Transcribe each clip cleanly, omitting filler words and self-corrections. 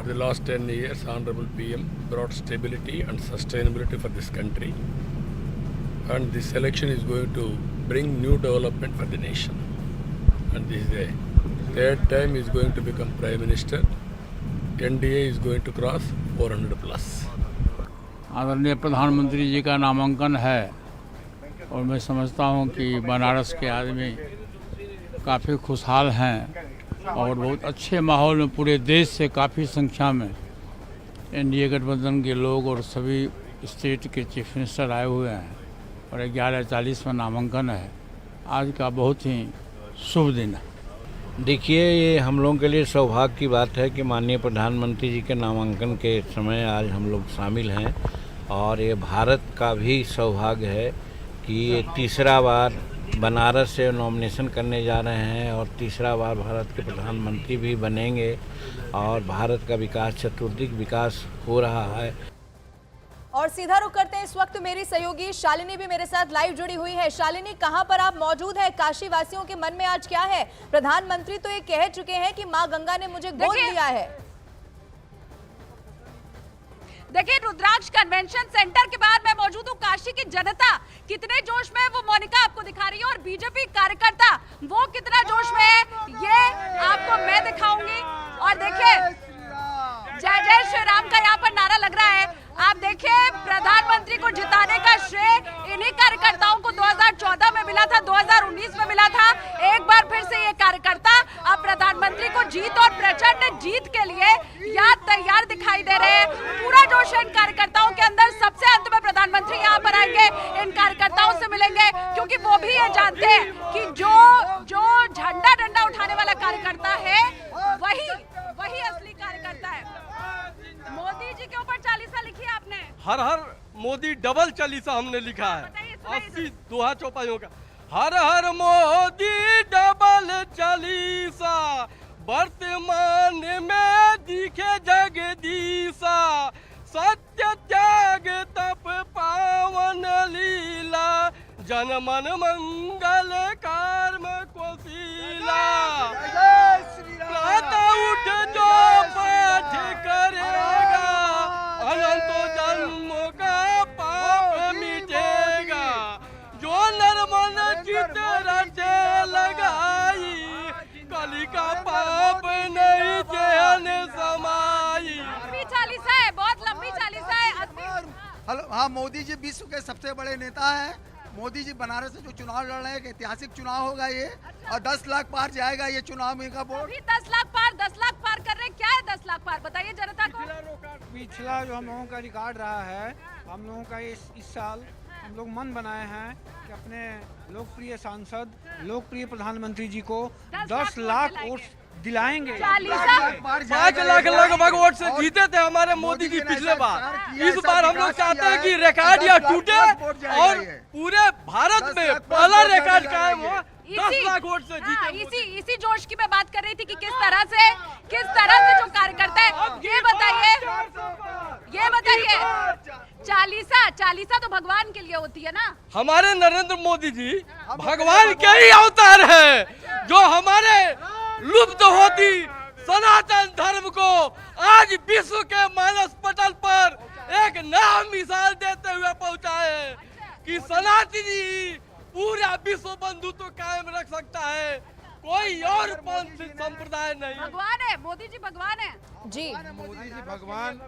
For the last 10 years, Honorable PM brought stability and sustainability for this country. And this election is going to bring new development for the nation. And this is the third time he is going to become Prime Minister. NDA is going to cross 400 plus. आदरणीय प्रधानमंत्री जी का नामांकन है और मैं समझता हूं कि बनारस के आदमी काफ़ी खुशहाल हैं और बहुत अच्छे माहौल में पूरे देश से काफ़ी संख्या में एनडीए गठबंधन के लोग और सभी स्टेट के चीफ मिनिस्टर आए हुए हैं और 11:40 में नामांकन है। आज का बहुत ही शुभ दिन है। देखिए, ये हम लोगों के लिए सौभाग्य की बात है कि माननीय प्रधानमंत्री जी के नामांकन के समय आज हम लोग शामिल हैं और ये भारत का भी सौभाग्य है कि ये तीसरा बार बनारस से नॉमिनेशन करने जा रहे हैं और तीसरा बार भारत के प्रधानमंत्री भी बनेंगे और भारत का विकास, चतुर्दिक विकास हो रहा है। और सीधा रुख करते हैं, इस वक्त मेरी सहयोगी शालिनी भी मेरे साथ लाइव जुड़ी हुई है। शालिनी, कहां पर आप मौजूद है? काशी वासियों के मन में आज क्या है? प्रधानमंत्री तो ये कह चुके हैं कि मां गंगा ने मुझे गोद लिया है। देखिए, रुद्राक्ष कन्वेंशन सेंटर के बाहर मैं मौजूद हूँ। काशी की जनता कितने जोश में है वो मोनिका आपको दिखा रही है और बीजेपी कार्यकर्ता वो कितना जोश में है ये आपको मैं दिखाऊंगी। और देखिए, जय जय श्री राम का यहाँ पर नारा लग रहा है। आप देखिए, प्रधानमंत्री को जिताने का श्रेय इन्हीं कार्यकर्ताओं को 2014 में मिला था, 2019 में मिला था। एक बार फिर से ये कार्यकर्ता अब प्रधानमंत्री को जीत और प्रचंड जीत के लिए यहाँ तैयार दिखाई दे रहे हैं। पूरा जोश है इन कार्यकर्ताओं के अंदर। सबसे अंत में प्रधानमंत्री यहाँ पर आएंगे, इन कार्यकर्ताओं से मिलेंगे, क्योंकि वो भी ये जानते हैं कि जो झंडा डंडा उठाने वाला कार्यकर्ता है वही असली कार्यकर्ता है। मोदी जी के ऊपर चालीसा लिखी है आपने? हर हर मोदी डबल चालीसा हमने लिखा है। 80 दोहा चौपाइयों का। हर हर मोदी डबल चालीसा, वर्तमान में दिखे जगदीशा, सत्य त्याग तप पावन लीला, जन मन मंगल कर्म कोशिला। प्रातः उठ जो पाठ करेगा, अनंत जन्मों का पाप मिटेगा। जो नरमन चित रचे लगाई, कली का पाप नहीं जहन समाई। लंबी चालीसा है, बहुत लंबी चालीसा है। हेलो, हाँ, मोदी जी विश्व के सबसे बड़े नेता हैं। मोदी जी बनारस से जो चुनाव लड़ रहे हैं, ऐतिहासिक चुनाव होगा ये, और 10 लाख पार जाएगा ये चुनाव में का वोट। 10 लाख पार कर रहे हैं। क्या है 10 लाख पार, बताइए जनता को। पिछला जो हम लोगों का रिकॉर्ड रहा है, हम लोगों का इस साल हम लोग मन बनाए हैं कि अपने लोकप्रिय सांसद, लोकप्रिय प्रधानमंत्री जी को 10 लाख वोट दिलाएंगे। 5 लाख लगभग वोट से जीते थे हमारे मोदी जी पिछले बार। इस बार हम लोग चाहते हैं कि रिकॉर्ड या टूटे और पूरे भारत में पहला रिकॉर्ड कायम हो। 10 लाख वोट से जीते। इसी जोश की मैं बात कर रही थी कि किस तरह से जो कार्यकर्ता है, ये बताइए चालीसा तो भगवान के लिए होती है ना। हमारे नरेंद्र मोदी जी भगवान के ही अवतार है, जो हमारे लुप्त होती सनातन धर्म को आज विश्व के मानस पटल पर एक नया मिसाल देते हुए पहुंचाए कि सनातनी पूरा विश्व बंधुत्व कायम रख सकता है, कोई और पंथ संप्रदाय नहीं। भगवान है मोदी जी, भगवान है जी, मोदी जी भगवान।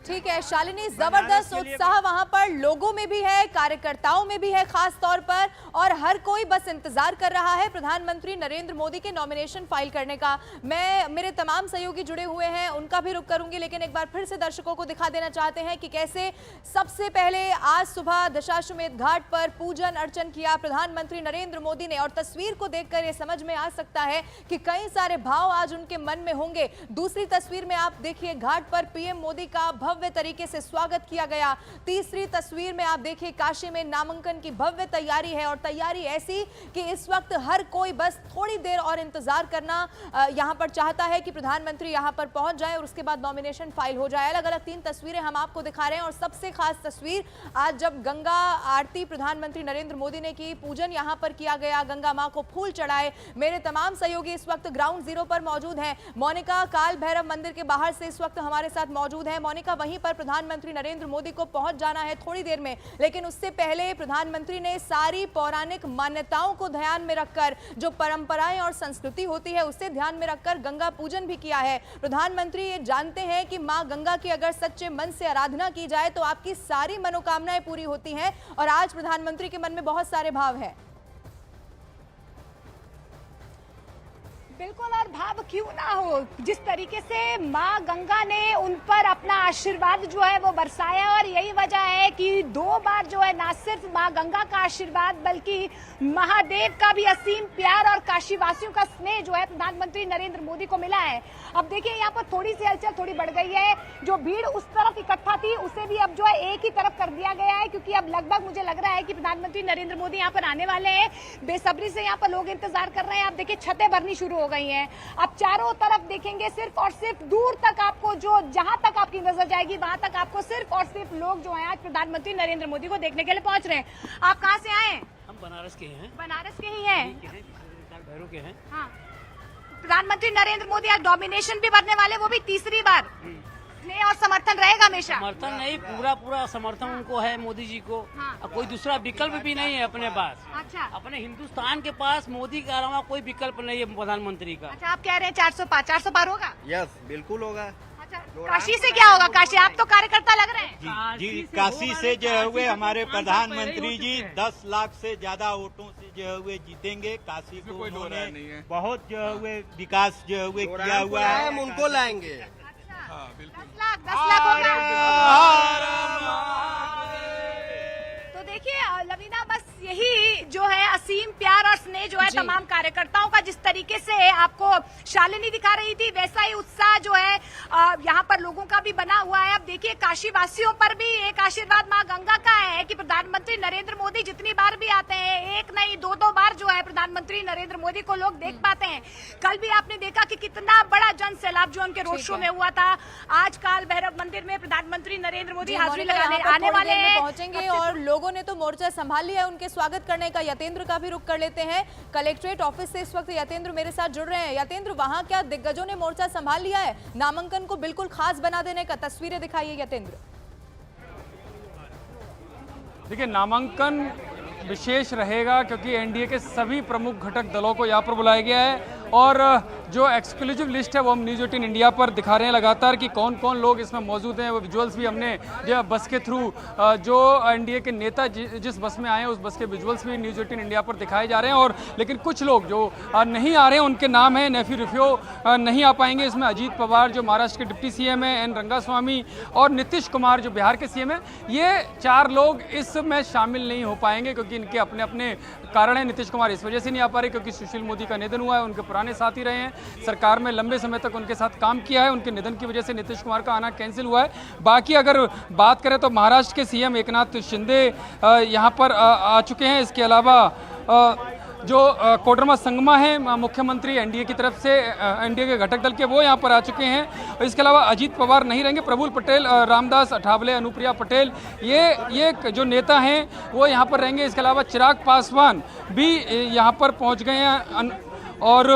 ठीक है शालिनी, जबरदस्त उत्साह वहां पर लोगों में भी है, कार्यकर्ताओं में भी है खास तौर पर, और हर कोई बस इंतजार कर रहा है प्रधानमंत्री नरेंद्र मोदी के नॉमिनेशन फाइल करने का। मैं मेरे तमाम सहयोगी जुड़े हुए हैं, उनका भी रुख करूंगी, लेकिन एक बार फिर से दर्शकों को दिखा देना चाहते हैं कि कैसे सबसे पहले आज सुबह दशाश्वमेध घाट पर पूजन अर्चन किया प्रधानमंत्री नरेंद्र मोदी ने, और तस्वीर को देखकर ये समझ में आ सकता है कि कई सारे भाव आज उनके मन में होंगे। दूसरी तस्वीर में आप देखिए, घाट पर पीएम मोदी का भव्य तरीके से स्वागत किया गया। तीसरी तस्वीर में आप देखिए, काशी में नामांकन की भव्य तैयारी है, और तैयारी ऐसी कि इस वक्त हर कोई बस थोड़ी देर और इंतजार करना यहां पर चाहता है कि प्रधानमंत्री यहां पर पहुंच जाए और उसके बाद नॉमिनेशन फाइल हो जाए। अलग अलग 3 तस्वीरें हम आपको दिखा रहे हैं, और सबसे खास तस्वीर आज जब गंगा आरती प्रधानमंत्री नरेंद्र मोदी ने की, पूजन यहां पर किया गया, गंगा मां को फूल चढ़ाए। मेरे तमाम सहयोगी इस वक्त ग्राउंड जीरो पर मौजूद हैं। मोनिका, काल भैरव मंदिर के बाहर बाहर से इस वक्त हमारे साथ मौजूद है। मोनिका, वहीं पर प्रधानमंत्री नरेंद्र मोदी को पहुंच जाना है थोड़ी देर में, लेकिन उससे पहले प्रधानमंत्री ने सारी पौराणिक मान्यताओं को ध्यान में रखकर, जो परंपराएं और संस्कृति होती है उसे ध्यान में रखकर गंगा पूजन भी किया है। प्रधानमंत्री ये जानते हैं कि मां गंगा की अगर सच्चे मन से आराधना की जाए तो आपकी सारी मनोकामनाएं पूरी होती हैं, और आज प्रधानमंत्री के मन में बहुत सारे भाव हैं। बिल्कुल, और भाव क्यों ना हो, जिस तरीके से माँ गंगा ने उन पर अपना आशीर्वाद जो है वो बरसाया, और यही वजह है कि 2 बार जो है ना सिर्फ माँ गंगा का आशीर्वाद बल्कि महादेव का भी असीम प्यार और काशीवासियों का स्नेह जो है प्रधानमंत्री नरेंद्र मोदी को मिला है। अब देखिए यहाँ पर थोड़ी सी हलचल थोड़ी बढ़ गई है, जो भीड़ उस तरफ इकट्ठा थी उसे भी अब जो है एक ही तरफ कर दिया गया है, क्योंकि अब लगभग मुझे लग रहा है कि प्रधानमंत्री नरेंद्र मोदी यहाँ पर आने वाले हैं। बेसब्री से यहाँ पर लोग इंतजार कर रहे हैं। आप देखिए छतें भरनी शुरू हो गई हैं। अब चारों तरफ देखेंगे सिर्फ और सिर्फ दूर तक आपको, जो जहां तक आपकी नजर जाएगी वहां तक आपको सिर्फ और सिर्फ लोग जो हैं आज प्रधानमंत्री नरेंद्र मोदी को देखने के लिए पहुंच रहे हैं। आप कहां से आए हैं? हम बनारस के हैं। बनारस के ही हैं। भैरव के हैं। हाँ, प्रधानमंत्री नरेंद्र मोदी आज डोमिनेशन भी भरने वाले, वो भी तीसरी बार। स्नेह और समर्थन रहेगा हमेशा? समर्थन नहीं, पूरा समर्थन उनको है मोदी जी को। हाँ। कोई दूसरा विकल्प भी नहीं है अपने पास। अच्छा, अपने हिंदुस्तान के पास मोदी के अलावा कोई विकल्प नहीं है प्रधानमंत्री का। अच्छा, आप कह रहे हैं 400 पार होगा? यस, बिल्कुल होगा। अच्छा, काशी से क्या होगा? काशी, आप तो कार्यकर्ता लग रहे हैं। जी, काशी से जो हुए हमारे प्रधानमंत्री जी 10 लाख से ज्यादा वोटों से जो हुए जीतेंगे। काशी को उन्होंने बहुत जो हुए विकास जो हुए किया हुआ है, हम उनको लाएंगे। 10 लाख होगा। तो देखिए लवीना, बस यही जो है असीम प्यार और स्नेह जो है तमाम कार्यकर्ताओं का, जिस तरीके से आपको शालिनी दिखा रही थी वैसा ही उत्साह जो है यहाँ पर लोगों का भी बना हुआ है। अब देखिए काशी वासियों पर भी एक आशीर्वाद माँ गंगा का है कि प्रधानमंत्री नरेंद्र मोदी जितनी बार भी आते हैं, एक नहीं 2 बार जो है प्रधानमंत्री नरेंद्र मोदी को लोग देख पाते हैं। कल भी आपने देखा कि कितना बड़ा जन सैलाब जो उनके रोड शो में हुआ था। आज काल भैरव मंदिर में प्रधानमंत्री नरेंद्र मोदी हाजिरी लगाने आने वाले हैं, पहुंचेंगे, और लोगों ने तो मोर्चा संभाल लिया है उनके स्वागत करने का। यतेंद्र का भी रुख कर लेते हैं। कलेक्ट्रेट ऑफिस से इस वक्त यतेंद्र मेरे साथ जुड़ रहे हैं। यतेंद्र, वहां क्या दिग्गजों ने मोर्चा संभाल लिया है? नामांकन को बिल्कुल खास बना देने का, तस्वीरें दिखाइए यतेंद्र। देखिए, नामांकन विशेष रहेगा क्योंकि एनडीए के सभी प्रमुख घटक दलों को यहाँ पर बुलाया गया है, और जो एक्सक्लूसिव लिस्ट है वो हम न्यूज़ 18 इंडिया पर दिखा रहे हैं लगातार कि कौन कौन लोग इसमें मौजूद हैं। वो विजुअल्स भी हमने जो बस के थ्रू जो एनडीए के नेता जिस बस में आए हैं उस बस के विजुअल्स भी न्यूज़ 18 इंडिया पर दिखाए जा रहे हैं। और लेकिन कुछ लोग जो नहीं आ रहे हैं उनके नाम है नेफी रिफ्यो नहीं आ पाएंगे। इसमें अजीत पवार जो महाराष्ट्र के डिप्टी सीएम है, एन रंगास्वामी और नीतीश कुमार जो बिहार के सीएम है, ये 4 लोग इसमें शामिल नहीं हो पाएंगे क्योंकि इनके अपने अपने कारण है। नीतीश कुमार इस वजह से नहीं आ पा रहे क्योंकि सुशील मोदी का निधन हुआ है, उनके पुराने साथी रहे हैं, सरकार में लंबे समय तक उनके साथ काम किया है। उनके निधन की वजह से नीतीश कुमार का आना कैंसिल हुआ है। बाकी अगर बात करें तो महाराष्ट्र के सीएम एकनाथ शिंदे यहाँ पर आ चुके हैं। इसके अलावा जो कोडरमा संगमा है मुख्यमंत्री एनडीए की तरफ से, एनडीए के घटक दल के, वो यहाँ पर आ चुके हैं। इसके अलावा अजीत पवार नहीं रहेंगे, प्रफुल्ल पटेल, रामदास अठावले, अनुप्रिया पटेल, ये जो नेता हैं वो यहाँ पर रहेंगे। इसके अलावा चिराग पासवान भी यहाँ पर पहुँच गए हैं, और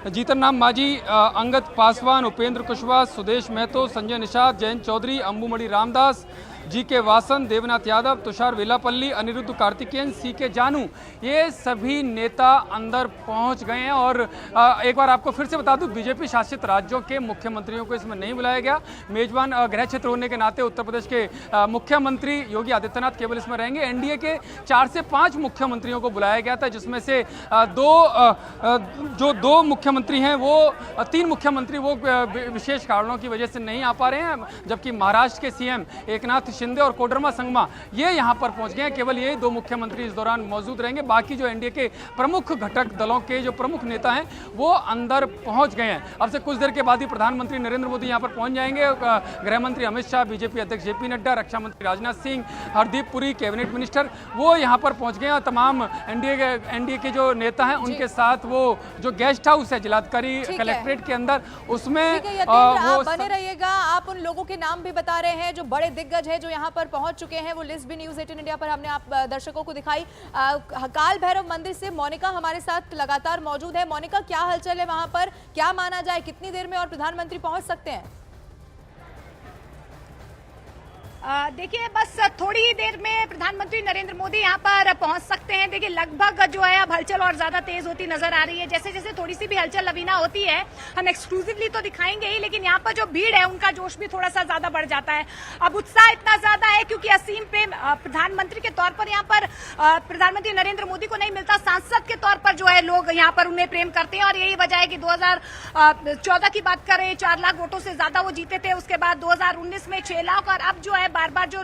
जीतन राम मांझी, अंगद पासवान, उपेंद्र कुशवाहा, सुदेश महतो, संजय निषाद, जयंत चौधरी, अंबुमणि रामदास, जी.के. वासन, देवनाथ यादव, तुषार वेलापल्ली, अनिरुद्ध कार्तिकेयन, सी.के. जानू, ये सभी नेता अंदर पहुंच गए हैं। और एक बार आपको फिर से बता दूं, बीजेपी शासित राज्यों के मुख्यमंत्रियों को इसमें नहीं बुलाया गया। मेजबान गृह क्षेत्र होने के नाते उत्तर प्रदेश के मुख्यमंत्री योगी आदित्यनाथ केवल इसमें रहेंगे। एनडीए के 4 से 5 मुख्यमंत्रियों को बुलाया गया था, जिसमें से दो मुख्यमंत्री हैं, वो 3 मुख्यमंत्री वो विशेष कारणों की वजह से नहीं आ पा रहे हैं, जबकि महाराष्ट्र के सीएम एकनाथ शिंदे और कोडरमा संगमा ये यहां पर पहुंच गए हैं। केवल ये 2 मुख्यमंत्री इस दौरान मौजूद रहेंगे। बाकी जो एनडीए के प्रमुख घटक दलों के जो प्रमुख नेता हैं वो अंदर पहुंच गए हैं। अब से कुछ देर के बाद ही प्रधानमंत्री नरेंद्र मोदी यहां पर पहुंच जाएंगे। गृह मंत्री अमित शाह, बीजेपी अध्यक्ष जेपी नड्डा, रक्षा मंत्री राजनाथ सिंह, हरदीप पुरी, कैबिनेट मिनिस्टर, वो यहां पर पहुंच गए हैं। तमाम एनडीए के जो नेता हैं उनके साथ वो जो गेस्ट हाउस है जिलाधिकारी कलेक्ट्रेट के अंदर, उसमें आप बने रहिएगा। आप उन लोगों के नाम भी बता रहे हैं जो बड़े दिग्गज है जो यहाँ पर पहुंच चुके हैं। वो लिस्ट भी न्यूज़ 18 इंडिया पर हमने आप दर्शकों को दिखाई। काल भैरव मंदिर से मोनिका हमारे साथ लगातार मौजूद है। मोनिका, क्या हलचल है वहां पर? क्या माना जाए कितनी देर में और प्रधानमंत्री पहुंच सकते हैं? देखिए बस थोड़ी ही देर में प्रधानमंत्री नरेंद्र मोदी यहाँ पर पहुंच सकते हैं। देखिए लगभग जो है अब हलचल और ज्यादा तेज होती नजर आ रही है। जैसे जैसे थोड़ी सी भी हलचल लवीना होती है हम एक्सक्लूसिवली तो दिखाएंगे ही, लेकिन यहाँ पर जो भीड़ है उनका जोश भी थोड़ा सा ज्यादा बढ़ जाता है। अब उत्साह इतना ज्यादा है क्योंकि असीम प्रेम प्रधानमंत्री के तौर पर यहाँ पर प्रधानमंत्री नरेंद्र मोदी को नहीं मिलता, सांसद के तौर पर जो है लोग यहाँ पर उन्हें प्रेम करते हैं। और यही वजह है कि 2014 की बात करें 4 लाख वोटों से ज्यादा वो जीते थे, उसके बाद 2019 में 6 लाख, और अब जो है बार बार जो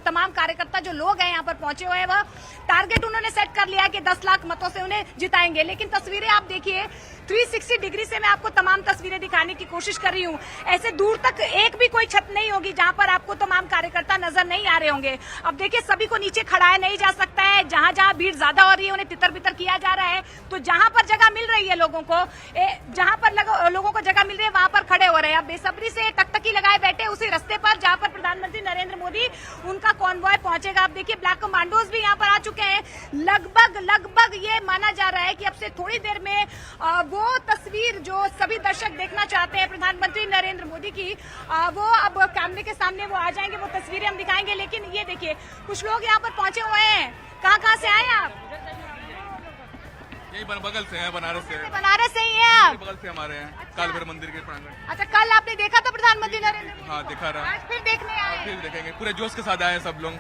तमाम कार्यकर्ता जो लोग हैं यहाँ पर पहुंचे हुए हैं वह टारगेट उन्होंने सेट कर लिया कि 10 लाख मतों से उन्हें जिताएंगे। लेकिन तस्वीरें आप देखिए 360 डिग्री से मैं आपको तमाम तस्वीरें दिखाने की कोशिश कर रही हूँ। ऐसे दूर तक एक भी कोई छत नहीं होगी जहाँ पर आपको तमाम कार्यकर्ता नजर नहीं आ रहे होंगे। अब देखिए सभी को नीचे खड़ाया नहीं जा सकता है, जहाँ जहाँ भीड़ ज्यादा हो रही है उन्हें तितर बितर किया जा रहा है। तो जहाँ पर जगह मिल रही है लोगों को, जहाँ पर लोगों को जगह मिल रही है वहां पर खड़े हो रहे हैं। अब बेसब्री से टकटकी लगाए बैठे उसी रास्ते पर जहाँ पर प्रधानमंत्री नरेंद्र मोदी उनका कॉन्वॉय पहुंचेगा। अब देखिए ब्लैक कमांडोज भी यहाँ पर आ चुके हैं। लगभग ये माना जा रहा है कि अब से थोड़ी देर में वो तस्वीर जो सभी दर्शक देखना चाहते हैं प्रधानमंत्री नरेंद्र मोदी की, वो अब कैमरे के सामने वो आ जाएंगे, वो तस्वीरें हम दिखाएंगे। लेकिन ये देखिए कुछ लोग यहाँ पर पहुंचे हुए हैं। कहाँ से आए आप? यही बगल से हैं, बनारस से। बनारस से ही हैं आप? बगल से हमारे हैं, काल भैरव मंदिर के प्रांगण। अच्छा, कल आपने देखा था प्रधानमंत्री नरेंद्र मोदी? हाँ देखा रहा। आज फिर देखने आए? फिर देखेंगे, पूरे जोश के साथ आए हैं सब लोग।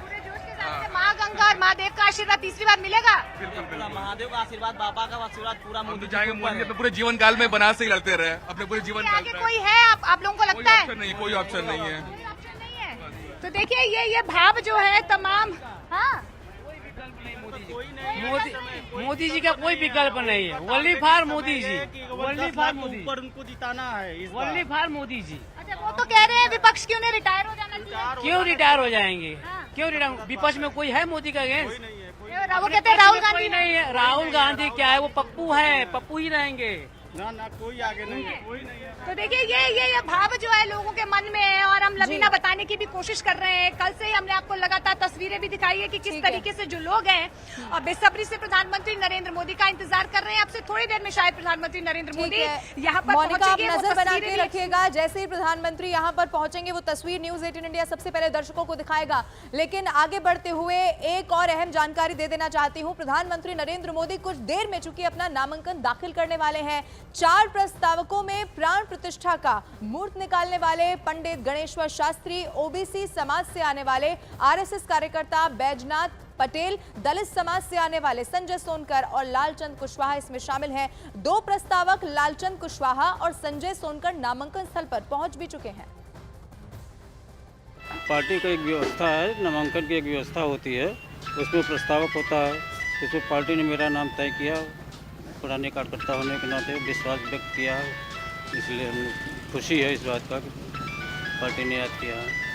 माँ गंगा और महादेव का आशीर्वाद तीसरी बार मिलेगा? बिल्कुल महादेव का आशीर्वाद, बाबा का आशीर्वाद पूरा हम तो जाएंगे। मोदी अपने पूरे जीवन काल में बनारस से ही लड़ते रहे, अपने पूरे जीवन काल में। कोई है आप लोगों को लगता है? कोई ऑप्शन नहीं है। तो देखिए ये भाव जो है तमाम, हाँ मोदी जी का कोई विकल्प नहीं है। Only for Modi ji, only for Modi, ऊपर उनको जिताना है, ओनली फॉर मोदी जी। अच्छा, वो तो कह रहे हैं विपक्ष क्यों नहीं रिटायर हो जाना चाहिए? क्यों रिटायर हो जाएंगे? क्यों रिटायर? विपक्ष में कोई है मोदी का अगेंस्ट? वो कहते हैं राहुल गांधी नहीं है। राहुल गांधी क्या है, वो पप्पू है, पप्पू ही रहेंगे। ना कोई आगे नहीं है, कोई नहीं है। तो देखिए ये भाव जो है लोगों के मन में है और हम लवीना बताने की भी कोशिश कर रहे हैं। कल से ही हमने आपको लगातार तस्वीरें भी दिखाई है कि किस तरीके से जो लोग हैं और बेसब्री से प्रधानमंत्री नरेंद्र मोदी का इंतजार कर रहे हैं। अब से थोड़ी देर में शायद प्रधानमंत्री नरेंद्र मोदी यहाँ पर पहुंचेंगे। नजर बना के रखिएगा, जैसे ही प्रधानमंत्री यहाँ पर पहुंचेंगे वो तस्वीर न्यूज 18 इंडिया सबसे पहले दर्शकों को दिखाएगा। लेकिन आगे बढ़ते हुए एक और अहम जानकारी दे देना चाहती हूँ। प्रधानमंत्री नरेंद्र मोदी कुछ देर में चूंकि अपना नामांकन दाखिल करने वाले हैं। 4 प्रस्तावकों में प्राण प्रतिष्ठा का मूर्त निकालने वाले पंडित गणेश्वर शास्त्री, ओबीसी समाज से आने वाले आरएसएस कार्यकर्ता बैजनाथ पटेल, दलित समाज से आने वाले संजय सोनकर और लालचंद कुशवाहा इसमें शामिल हैं। 2 प्रस्तावक लालचंद कुशवाहा और संजय सोनकर नामांकन स्थल पर पहुंच भी चुके हैं। पार्टी का एक व्यवस्था है, नामांकन की एक व्यवस्था होती है, उसमें प्रस्तावक होता है। इसमें पार्टी ने मेरा नाम तय किया, पुराने कार्यकर्ता होने के नाते विश्वास व्यक्त किया, इसलिए हम खुशी है इस बात का कि पार्टी ने याद किया है।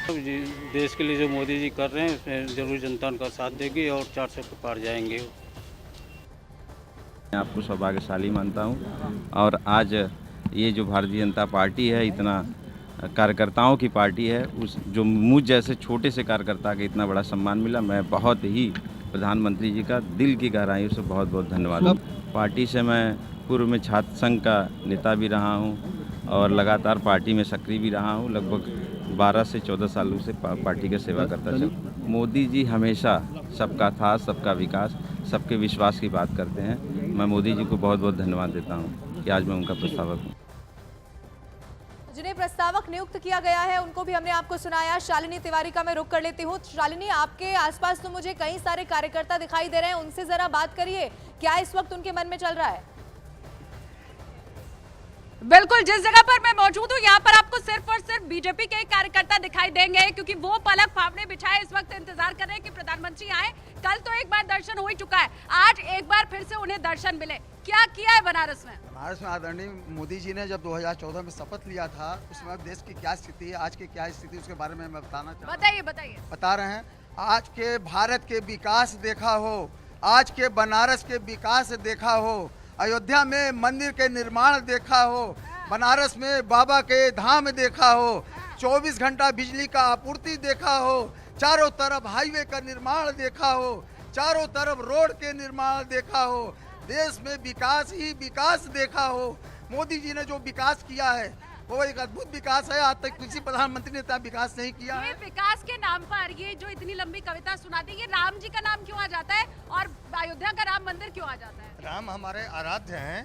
देश के लिए जो मोदी जी कर रहे हैं उसमें जरूर जनता उनका साथ देगी और 400 के पार जाएंगे। मैं आपको सौभाग्यशाली मानता हूं और आज ये जो भारतीय जनता पार्टी है, इतना कार्यकर्ताओं की पार्टी है, उस जो मुझ जैसे छोटे से कार्यकर्ता के इतना बड़ा सम्मान मिला, मैं बहुत ही प्रधानमंत्री जी का दिल की गहराइयों से बहुत बहुत धन्यवाद। पार्टी से मैं पूर्व में छात्र संघ का नेता भी रहा हूं और लगातार पार्टी में सक्रिय भी रहा हूं। लगभग 12 से 14 सालों से पार्टी की सेवा करता चला। मोदी जी हमेशा सबका था, सबका विकास, सबके विश्वास की बात करते हैं। मैं मोदी जी को बहुत बहुत धन्यवाद देता हूं कि आज मैं उनका प्रस्तावक हूँ। जिन्हें प्रस्तावक नियुक्त किया गया है उनको भी हमने आपको सुनाया। शालिनी तिवारी का मैं रुख कर लेती हूँ। शालिनी, आपके आसपास तो मुझे कई सारे कार्यकर्ता दिखाई दे रहे हैं, उनसे जरा बात करिए, क्या इस वक्त उनके मन में चल रहा है? बिल्कुल, जिस जगह पर मैं मौजूद हूँ यहाँ पर आपको सिर्फ और सिर्फ बीजेपी के कार्यकर्ता दिखाई देंगे, क्योंकि वो पलक फावड़े बिछाए इस वक्त इंतजार कर रहे हैं कि प्रधानमंत्री आए। कल तो एक बार दर्शन हो ही चुका है, आज एक बार फिर से उन्हें दर्शन मिले। क्या किया है बनारस में? बनारस में आदरणीय मोदी जी ने जब 2014 में शपथ लिया था, उस समय देश की क्या स्थिति है, आज की क्या स्थिति, उसके बारे में मैं बताना चाहता हूँ। बताइए। बता रहे हैं, आज के भारत के विकास देखा हो, आज के बनारस के विकास देखा हो, अयोध्या में मंदिर के निर्माण देखा हो, बनारस में बाबा के धाम देखा हो, 24 घंटा बिजली का आपूर्ति देखा हो, चारों तरफ हाईवे का निर्माण देखा हो, चारों तरफ रोड के निर्माण देखा हो, देश में विकास ही विकास देखा हो। मोदी जी ने जो विकास किया है वो एक अद्भुत विकास है। आज तक किसी प्रधानमंत्री ने इतना विकास नहीं किया ये है। विकास के नाम पर ये जो इतनी लंबी कविता सुनाती है, ये राम जी का नाम क्यों आ जाता है और अयोध्या का राम मंदिर क्यों आ जाता है? राम हमारे आराध्य हैं